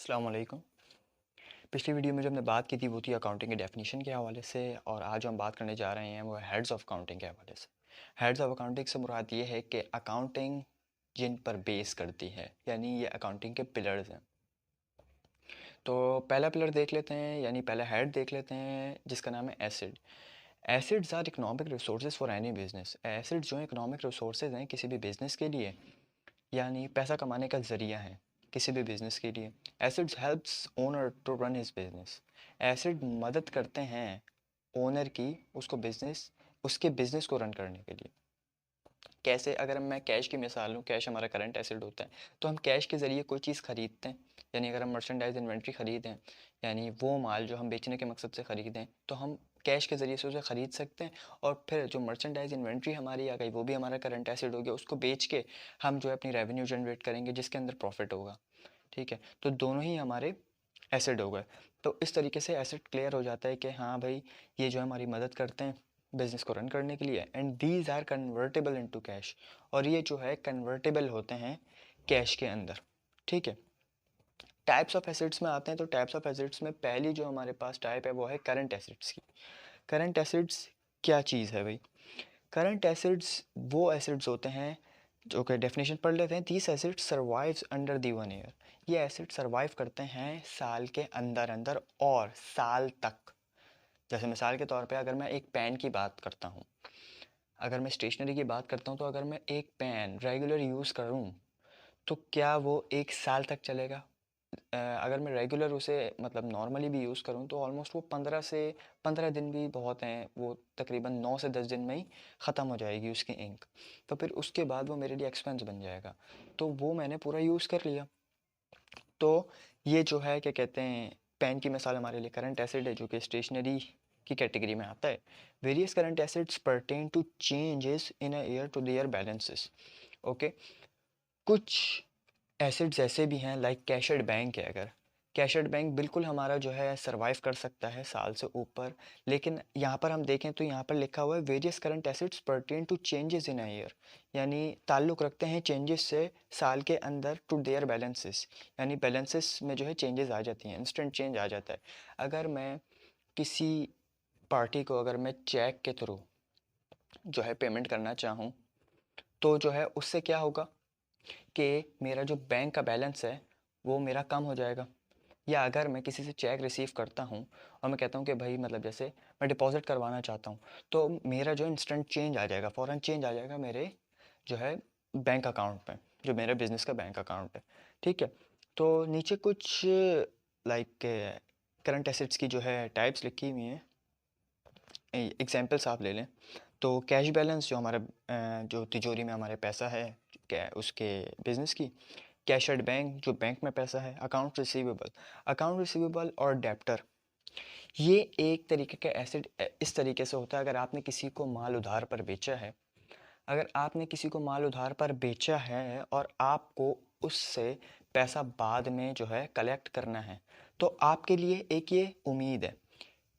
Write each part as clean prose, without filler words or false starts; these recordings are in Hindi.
अस्सलाम वालेकुम। पिछली वीडियो में जो हमने बात की थी वो थी अकाउंटिंग के डेफिनेशन के हवाले से, और आज जो हम बात करने जा रहे हैं वो हेड्स ऑफ अकाउंटिंग के हवाले से। हेड्स ऑफ अकाउंटिंग से मुराद ये है कि अकाउंटिंग जिन पर बेस करती है, यानी ये अकाउंटिंग के पिलर्स हैं। तो पहला पिलर देख लेते हैं, यानी पहला हेड देख लेते हैं जिसका नाम है assets. Assets are economic resources for any business. Assets जो है इकोनॉमिक रिसोर्सेज हैं किसी भी बिजनेस के लिए, यानी पैसा कमाने का ज़रिया है किसी भी बिज़नेस के लिए। Assets helps owner to run his business. Assets मदद करते हैं ओनर की, उसको बिजनेस उसके बिजनेस को रन करने के लिए। कैसे? अगर मैं कैश की मिसाल लूँ, कैश हमारा करंट एसिड होता है, तो हम कैश के ज़रिए कोई चीज़ ख़रीदते हैं। यानी अगर हम मर्चेंडाइज इन्वेंट्री ख़रीदें, यानी वो माल जो हम बेचने के मकसद से ख़रीदें, तो हम कैश के ज़रिए से उसे ख़रीद सकते हैं। और फिर जो मर्चेंडाइज इन्वेंट्री हमारी आ गई वो भी हमारा करंट एसिड हो गया, उसको बेच के हम जो है अपनी रेवेन्यू जनरेट करेंगे जिसके अंदर प्रॉफिट होगा। ठीक है, तो दोनों ही हमारे एसिड हो गए। तो इस तरीके से एसिड क्लियर हो जाता है कि हाँ भाई, ये जो है हमारी मदद करते हैं बिज़नेस को रन करने के लिए। And these are convertible into cash, और ये जो है कन्वर्टेबल होते हैं कैश के अंदर। ठीक है, टाइप्स ऑफ एसिड्स में आते हैं। तो टाइप्स ऑफ एसिड्स में पहली जो हमारे पास टाइप है वो है करंट एसिड्स की। करंट एसिड्स क्या चीज़ है भाई? करंट एसिड्स वो एसिड्स होते हैं जो कि डेफिनेशन पढ़ लेते हैं। These acid survives under the 1 year. ये एसिड सर्वाइव करते हैं साल के अंदर अंदर और साल तक। जैसे मिसाल के तौर पे अगर मैं एक पेन की बात करता हूँ, अगर मैं स्टेशनरी की बात करता हूँ, तो अगर मैं एक पेन रेगुलर यूज़ करूँ तो क्या वो 1 साल तक चलेगा? अगर मैं रेगुलर उसे मतलब नॉर्मली भी यूज़ करूँ तो ऑलमोस्ट वो 15 दिन भी बहुत हैं, वो तकरीबन 9 से 10 दिन में ही ख़त्म हो जाएगी उसकी इंक। तो फिर उसके बाद वो मेरे लिए एक्सपेंस बन जाएगा, तो वो मैंने पूरा यूज़ कर लिया। तो ये जो है क्या कहते हैं, पेन की मिसाल हमारे लिए करंट एसिड है जो कि स्टेशनरी की कैटेगरी में आता है। Various current assets pertain to changes in a year to the year balances. Okay, कुछ एसिड्स ऐसे भी हैं लाइक कैशड बैंक है। अगर कैशड बैंक बिल्कुल हमारा जो है सरवाइव कर सकता है साल से ऊपर, लेकिन यहाँ पर हम देखें तो यहाँ पर लिखा हुआ है various current assets pertain to changes in a year, यानी ताल्लुक़ रखते हैं चेंजेस से साल के अंदर टू देयर बैलेंसेस। यानी बैलेंसेस में जो है चेंजेस आ जाती हैं, इंस्टेंट चेंज आ जाता है। अगर मैं किसी पार्टी को अगर मैं चेक के थ्रू जो है पेमेंट करना चाहूँ, तो जो है उससे क्या होगा कि मेरा जो बैंक का बैलेंस है वो मेरा कम हो जाएगा। या अगर मैं किसी से चेक रिसीव करता हूँ और मैं कहता हूँ कि भाई मतलब जैसे मैं डिपॉज़िट करवाना चाहता हूँ, तो मेरा जो इंस्टेंट चेंज आ जाएगा, फ़ौरन चेंज आ जाएगा मेरे जो है बैंक अकाउंट में, जो मेरे बिज़नेस का बैंक अकाउंट है। ठीक है, तो नीचे कुछ लाइक करंट एसेट्स की जो है टाइप्स लिखी हुई हैं, एग्जांपल्स आप ले लें। तो कैश बैलेंस जो हमारा जो तिजोरी में हमारे पैसा है, क्या उसके बिज़नेस की। कैशड बैंक जो बैंक में पैसा है। अकाउंट रिसीवेबल और डेप्टर, ये एक तरीके का एसिड इस तरीके से होता है। अगर आपने किसी को माल उधार पर बेचा है, अगर आपने किसी को माल उधार पर बेचा है और आपको उससे पैसा बाद में जो है कलेक्ट करना है, तो आपके लिए एक ये उम्मीद है,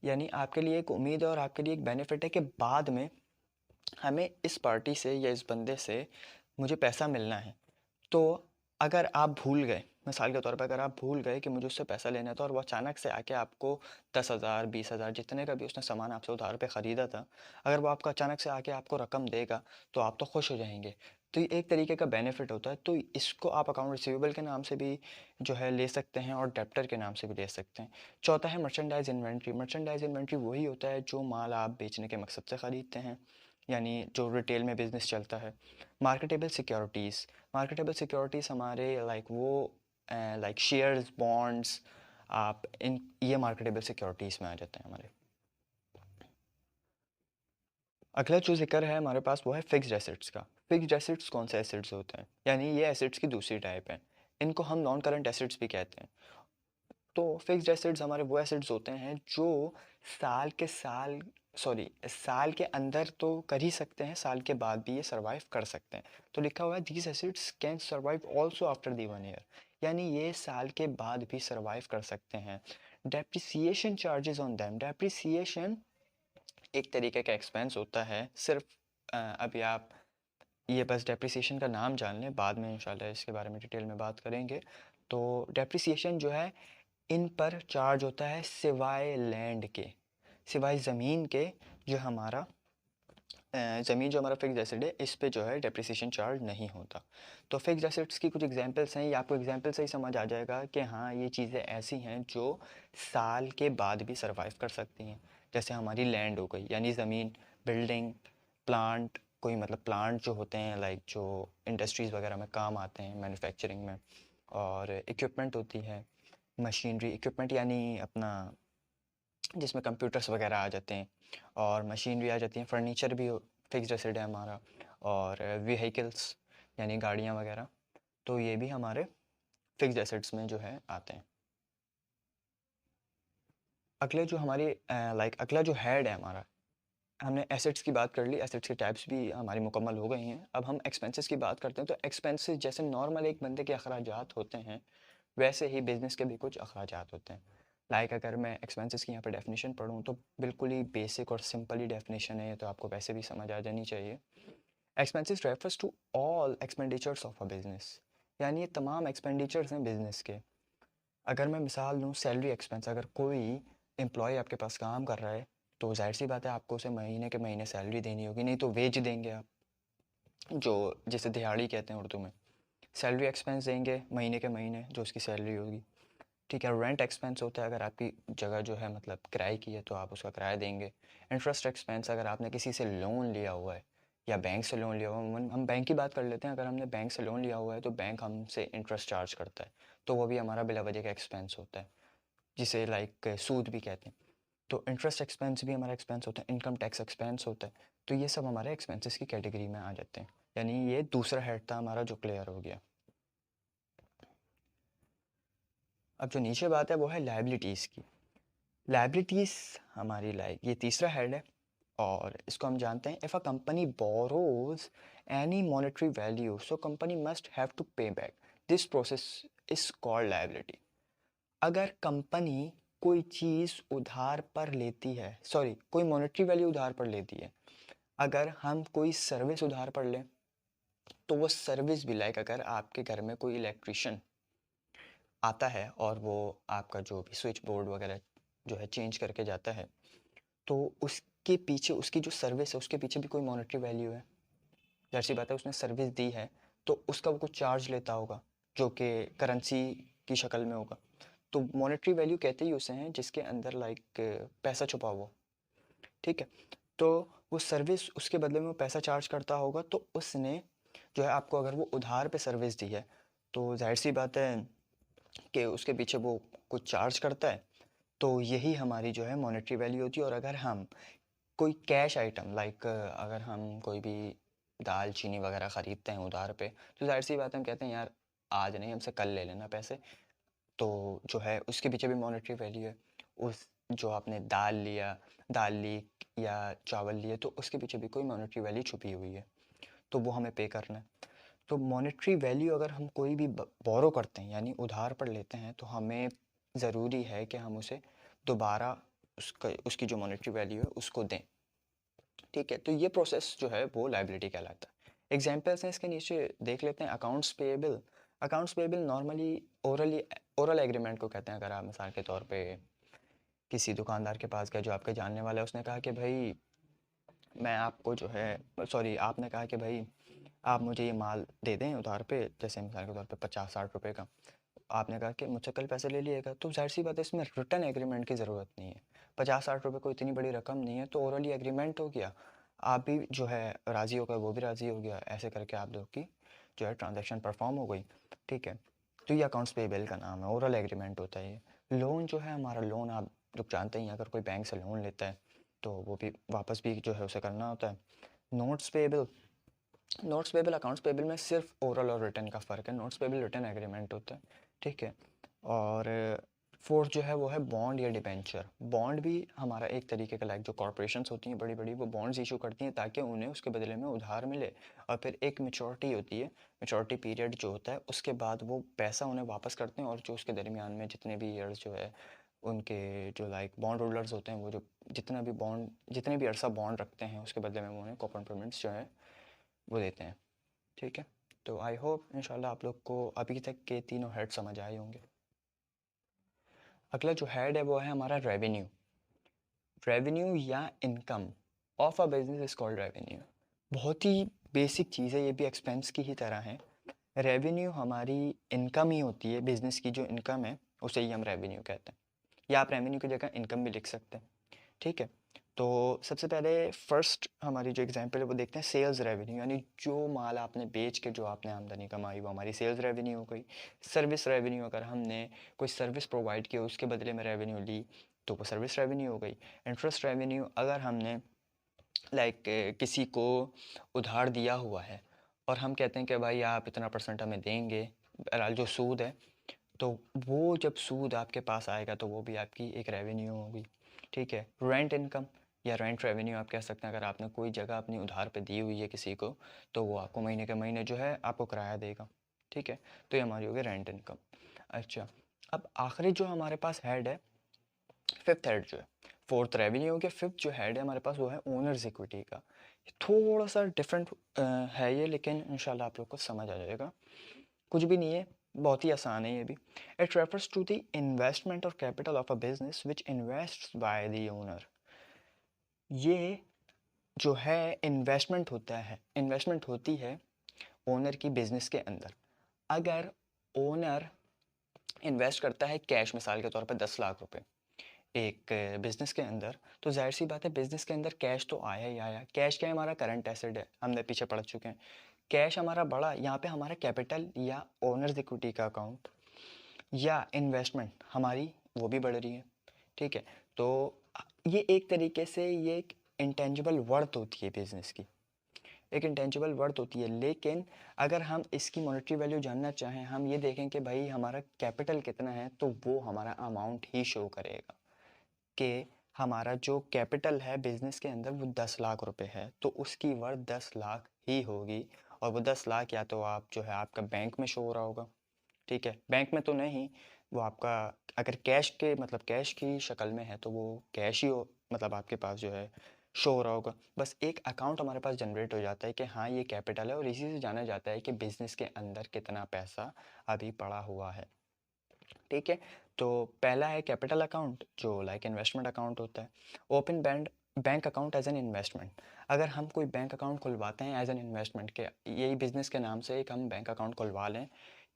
यानी आपके लिए एक उम्मीद है और आपके लिए एक बेनिफिट है कि बाद में हमें इस पार्टी से या इस बंदे से मुझे पैसा मिलना है। तो अगर आप भूल गए, मिसाल के तौर पर अगर आप भूल गए कि मुझे उससे पैसा लेना था, और वो अचानक से आके आपको 10,000 20,000 जितने का भी उसने सामान आपसे उधार पे ख़रीदा था, अगर वो आपको अचानक से आके आपको रकम देगा तो आप तो खुश हो जाएंगे। तो ये एक तरीके का बेनिफिट होता है। तो इसको आप अकाउंट रिसीवेबल के नाम से भी जो है ले सकते हैं और डेप्टर के नाम से भी ले सकते हैं। चौथा है मर्चेंडाइज इन्वेंट्री। मर्चेंडाइज इन्वेंट्री वही होता है जो माल आप बेचने के मकसद से ख़रीदते हैं, यानी जो रिटेल में बिज़नेस चलता है। मार्केटेबल सिक्योरिटीज़, मार्केटेबल सिक्योरिटीज़ हमारे लाइक वो लाइक शेयर्स, बॉन्ड्स, आप इन ये मार्केटेबल सिक्योरिटीज़ में आ जाते हैं हमारे। अगला जो जिक्र है हमारे पास वो है फिक्स्ड एसेट्स का। फिक्स्ड एसेट्स कौन से एसेट्स होते हैं? यानी ये एसेट्स की दूसरी टाइप है, इनको हम नॉन करंट एसेट्स भी कहते हैं। तो फिक्स्ड एसेट्स हमारे वो एसेट्स होते हैं जो साल के साल साल के अंदर तो कर ही सकते हैं, साल के बाद भी ये सर्वाइव कर सकते हैं। तो लिखा हुआ है these assets can survive also after the 1 year, यानी ये साल के बाद भी सर्वाइव कर सकते हैं। Depreciation charges on them, depreciation एक तरीके का एक्सपेंस होता है। सिर्फ अभी आप ये बस डेप्रिसिएशन का नाम जान लें, बाद में इंशाल्लाह इसके बारे में डिटेल में बात करेंगे। तो डेप्रिसिएशन जो है इन पर चार्ज होता है सिवाय लैंड के, सिवाय ज़मीन के। जो हमारा ज़मीन जो हमारा फिक्स एसेट है इस पे जो है डेप्रिसिएशन चार्ज नहीं होता। तो फिक्स एसेट्स की कुछ एग्जांपल्स हैं, ये आपको एग्जांपल से ही समझ आ जाएगा कि हाँ ये चीज़ें ऐसी हैं जो साल के बाद भी सरवाइव कर सकती हैं। जैसे हमारी लैंड हो गई, यानी ज़मीन, बिल्डिंग, प्लांट, कोई मतलब प्लांट जो होते हैं लाइक जो इंडस्ट्रीज़ वगैरह में काम आते हैं मैन्युफैक्चरिंग में, और इक्विपमेंट होती है, मशीनरी इक्विपमेंट यानी अपना जिसमें कंप्यूटर्स वगैरह आ जाते हैं, और मशीनरी आ जाती हैं, फर्नीचर भी फिक्स्ड एसेट है हमारा, और व्हीकल्स यानी गाड़ियाँ वगैरह, तो ये भी हमारे फिक्स्ड एसेट्स में जो है आते हैं। अगले जो हमारी अगला जो हेड है हमारा, हमने एसेट्स की बात कर ली, एसेट्स के टाइप्स भी हमारी मुकम्मल हो गई हैं। अब हम एक्सपेंसेस की बात करते हैं। तो एक्सपेंसेस जैसे नॉर्मल एक बंदे के अखराजात होते हैं, वैसे ही बिज़नेस के भी कुछ अखराजात होते हैं। अगर मैं एक्सपेंसेस की यहाँ पे डेफिनेशन पढ़ूँ तो बिल्कुल ही बेसिक और सिंपल ही डेफिनेशन है, तो आपको वैसे भी समझ आ जानी चाहिए। Expenses refers to all expenditures of a business, यानी ये तमाम एक्सपेंडिचर्स हैं बिज़नेस के। अगर मैं मिसाल लूँ सैलरी एक्सपेंस, अगर कोई एम्प्लॉय आपके पास काम कर रहा है तो जाहिर सी बात है आपको उसे महीने के महीने सैलरी देनी होगी, नहीं तो वेज देंगे आप, जो जिसे दिहाड़ी कहते हैं उर्दू में। सैलरी एक्सपेंस देंगे महीने के महीने जो उसकी सैलरी होगी। ठीक है, रेंट एक्सपेंस होता है, अगर आपकी जगह जो है मतलब किराए की है तो आप उसका किराया देंगे। इंटरेस्ट एक्सपेंस, अगर आपने किसी से लोन लिया हुआ है या बैंक से लोन लिया हुआ है, हम बैंक की बात कर लेते हैं। अगर हमने बैंक से लोन लिया हुआ है तो बैंक हमसे इंटरेस्ट चार्ज करता है, तो वो भी हमारा बिला वजह का एक्सपेंस होता है, जिसे सूद भी कहते हैं। तो इंटरेस्ट एक्सपेंस भी हमारा एक्सपेंस होता है, इनकम टैक्स एक्सपेंस होता है। तो ये सब हमारे एक्सपेंसेस की कैटेगरी में आ जाते हैं। यानी ये दूसरा हेड था हमारा जो क्लियर हो गया। अब जो नीचे बात है वो है लायबिलिटीज़ की। लायबिलिटीज़ हमारी ये तीसरा हेड है, और इसको हम जानते हैं, if a company borrows any monetary value so company must have to pay back, this process is called liability. अगर कंपनी कोई चीज़ उधार पर लेती है, सॉरी कोई मॉनेटरी वैल्यू उधार पर लेती है, अगर हम कोई सर्विस उधार पर लें तो वो सर्विस भी अगर आपके घर में कोई इलेक्ट्रिशियन आता है और वो आपका जो भी स्विच बोर्ड वगैरह जो है चेंज करके जाता है, तो उसके पीछे उसकी जो सर्विस है उसके पीछे भी कोई मॉनेटरी वैल्यू है। ज़ाहिर सी बात है उसने सर्विस दी है तो उसका वो कुछ चार्ज लेता होगा जो कि करेंसी की शक्ल में होगा। तो मॉनेटरी वैल्यू कहते ही उसे हैं जिसके अंदर पैसा छुपा हुआ। ठीक है, तो वो सर्विस उसके बदले में वो पैसा चार्ज करता होगा, तो उसने जो है आपको अगर वो उधार पे सर्विस दी है तो जाहिर सी बात है कि उसके पीछे वो कुछ चार्ज करता है। तो यही हमारी जो है मॉनेटरी वैल्यू होती है। और अगर हम कोई कैश आइटम अगर हम कोई भी दाल चीनी वगैरह ख़रीदते हैं उधार पे, तो जाहिर सी बात है हम कहते हैं यार आज नहीं, हमसे कल ले लेना पैसे। तो जो है उसके पीछे भी मॉनेटरी वैल्यू है। उस जो आपने दाल ली या चावल लिए, तो उसके पीछे भी कोई मॉनेटरी वैल्यू छुपी हुई है, तो वो हमें पे करना है। तो मॉनेटरी वैल्यू अगर हम कोई भी बोरो करते हैं यानी उधार पर लेते हैं, तो हमें ज़रूरी है कि हम उसे दोबारा उसकी जो मॉनेटरी वैल्यू है उसको दें। ठीक है, तो ये प्रोसेस जो है वो लाइबिलिटी कहलाता है। एग्जांपल्स हैं इसके नीचे, देख लेते हैं। Accounts payable, accounts payable normally oral agreement को कहते हैं। अगर आप मिसाल के तौर पे किसी दुकानदार के पास गए जो आपके जानने वाला है, उसने कहा कि भाई मैं आपको जो है, सॉरी आपने कहा कि भाई आप मुझे ये माल दे दें उधार पे, जैसे मिसाल के तौर पे 50-60 रुपए का। आपने कहा कि मुझसे कल पैसे ले लिएगा, तो जाहिर सी बात है इसमें रिटर्न एग्रीमेंट की ज़रूरत नहीं है। 50-60 रुपए कोई इतनी बड़ी रकम नहीं है, तो ओरली एग्रीमेंट हो गया, आप भी जो है राज़ी हो गए, वो भी राज़ी हो गया, ऐसे करके आप लोग की जो है ट्रांजेक्शन परफॉर्म हो गई। ठीक है, तो ये अकाउंट्स पेएबल का नाम है, ओरल एग्रीमेंट होता है ये। लोन जो है हमारा, लोन आप लोग जानते ही हैं, अगर कोई बैंक से लोन लेता है तो वो भी वापस भी जो है उसे करना होता है। Notes payable, notes payable accounts payable में सिर्फ ओरल और रिटर्न का फ़र्क है। नोट्स पेबल रिटर्न एग्रीमेंट होता है। ठीक है, और फोर्थ जो है वो है बॉन्ड या डिबेंचर। बॉन्ड भी हमारा एक तरीके का जो कॉरपोरेशंस होती हैं बड़ी बड़ी, वो बॉन्ड्स इशू करती हैं ताकि उन्हें उसके बदले में उधार मिले, और फिर एक मेचोरिटी होती है, मेचोरिटी पीरियड जो होता है उसके बाद वो पैसा उन्हें वापस करते हैं, और जो उसके दरमियान में जितने भी ईयर्स जो है उनके जो बॉन्ड होल्डर्स होते हैं, वो जो जितने भी अरसा बॉन्ड रखते हैं उसके बदले में वो उन्हें कॉपन पेमेंट्स जो है वो देते हैं। ठीक है, तो आई होप इंशाल्लाह आप लोग को अभी तक के तीनों हेड समझ आए होंगे। अगला जो हेड है वो है हमारा रेवेन्यू। रेवेन्यू या income of a business is called revenue. बहुत ही बेसिक चीज़ है, ये भी एक्सपेंस की ही तरह है। रेवेन्यू हमारी इनकम ही होती है, बिजनेस की जो इनकम है उसे ही हम रेवेन्यू कहते हैं, या आप रेवेन्यू की जगह इनकम भी लिख सकते हैं। ठीक है, तो सबसे पहले फर्स्ट हमारी जो एग्जांपल है वो देखते हैं सेल्स रेवेन्यू, यानी जो माल आपने बेच के जो आपने आमदनी कमाई वो हमारी सेल्स रेवेन्यू हो गई। सर्विस रेवेन्यू, अगर हमने कोई सर्विस प्रोवाइड की उसके बदले में रेवेन्यू ली तो वो सर्विस रेवेन्यू हो गई। इंटरेस्ट रेवेन्यू, अगर हमने लाइक किसी को उधार दिया हुआ है और हम कहते हैं कि भाई आप इतना परसेंट हमें देंगे, बहरहाल जो सूद है, तो वो जब सूद आपके पास आएगा तो वो भी आपकी एक रेवेन्यू होगी। ठीक है, रेंट इनकम या रेंट रेवेन्यू आप कह सकते हैं। अगर आपने कोई जगह अपनी उधार पे दी हुई है किसी को तो वो आपको महीने के महीने जो है आपको किराया देगा। ठीक है, तो ये हमारी होगी रेंट इनकम। अच्छा, अब आखिरी जो हमारे पास हेड है, फिफ्थ हेड जो है, फोर्थ रेवेन्यू हो गया, फिफ्थ जो हेड है हमारे पास वो है ओनर्स इक्विटी का। थोड़ा सा डिफरेंट है ये, लेकिन इंशाल्लाह आप लोग को समझ आ जाएगा। कुछ भी नहीं है, बहुत ही आसान है ये भी। It refers to the investment और capital of a business which invest by the owner. ये जो है इन्वेस्टमेंट होता है, इन्वेस्टमेंट होती है ओनर की बिजनेस के अंदर। अगर ओनर इन्वेस्ट करता है कैश, मिसाल के तौर पर 10 लाख रुपए एक बिजनेस के अंदर, तो जाहिर सी बात है बिजनेस के अंदर कैश तो आया ही आया। कैश क्या है, हमारा करंट एसेट है, हमने पीछे पढ़ चुके हैं। कैश हमारा बढ़ा, यहाँ पे हमारा कैपिटल या ओनर्स इक्विटी का अकाउंट या इन्वेस्टमेंट हमारी वो भी बढ़ रही है। ठीक है, तो ये एक तरीके से ये एक इंटेंजिबल वर्थ होती है बिजनेस की, एक इंटेंजिबल वर्थ होती है। लेकिन अगर हम इसकी मॉनेटरी वैल्यू जानना चाहें, हम ये देखें कि भाई हमारा कैपिटल कितना है, तो वो हमारा अमाउंट ही शो करेगा कि हमारा जो कैपिटल है बिजनेस के अंदर वो 10 लाख रुपए है, तो उसकी वर्थ 10 लाख ही होगी। और वो 10 लाख या तो आप जो है आपका बैंक में शो हो रहा होगा। ठीक है, बैंक में तो नहीं, वो आपका अगर कैश के मतलब कैश की शक्ल में है तो वो कैश ही हो, मतलब आपके पास जो है शो हो रहा होगा। बस एक अकाउंट हमारे पास जनरेट हो जाता है कि हाँ ये कैपिटल है, और इसी से जाना जाता है कि बिजनेस के अंदर कितना पैसा अभी पड़ा हुआ है। ठीक है, तो पहला है कैपिटल अकाउंट जो लाइक इन्वेस्टमेंट अकाउंट होता है। Open bank account as an investment. अगर हम कोई बैंक अकाउंट खुलवाते हैं एज एन इन्वेस्टमेंट के, यही बिजनेस के नाम से एक हम बैंक अकाउंट खुलवा लें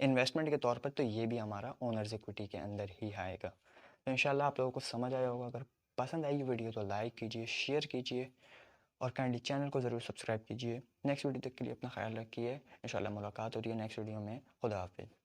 इन्वेस्टमेंट के तौर पर, तो ये भी हमारा ओनर्स इक्विटी के अंदर ही आएगा। तो इंशाल्लाह आप लोगों को समझ आया होगा। अगर पसंद आई वीडियो तो लाइक कीजिए, शेयर कीजिए और काइंडली चैनल को ज़रूर सब्सक्राइब कीजिए। नेक्स्ट वीडियो तक के लिए अपना ख्याल रखिए। इंशाल्लाह मुलाकात होती है नेक्स्ट वीडियो में। खुदा हाफिज़।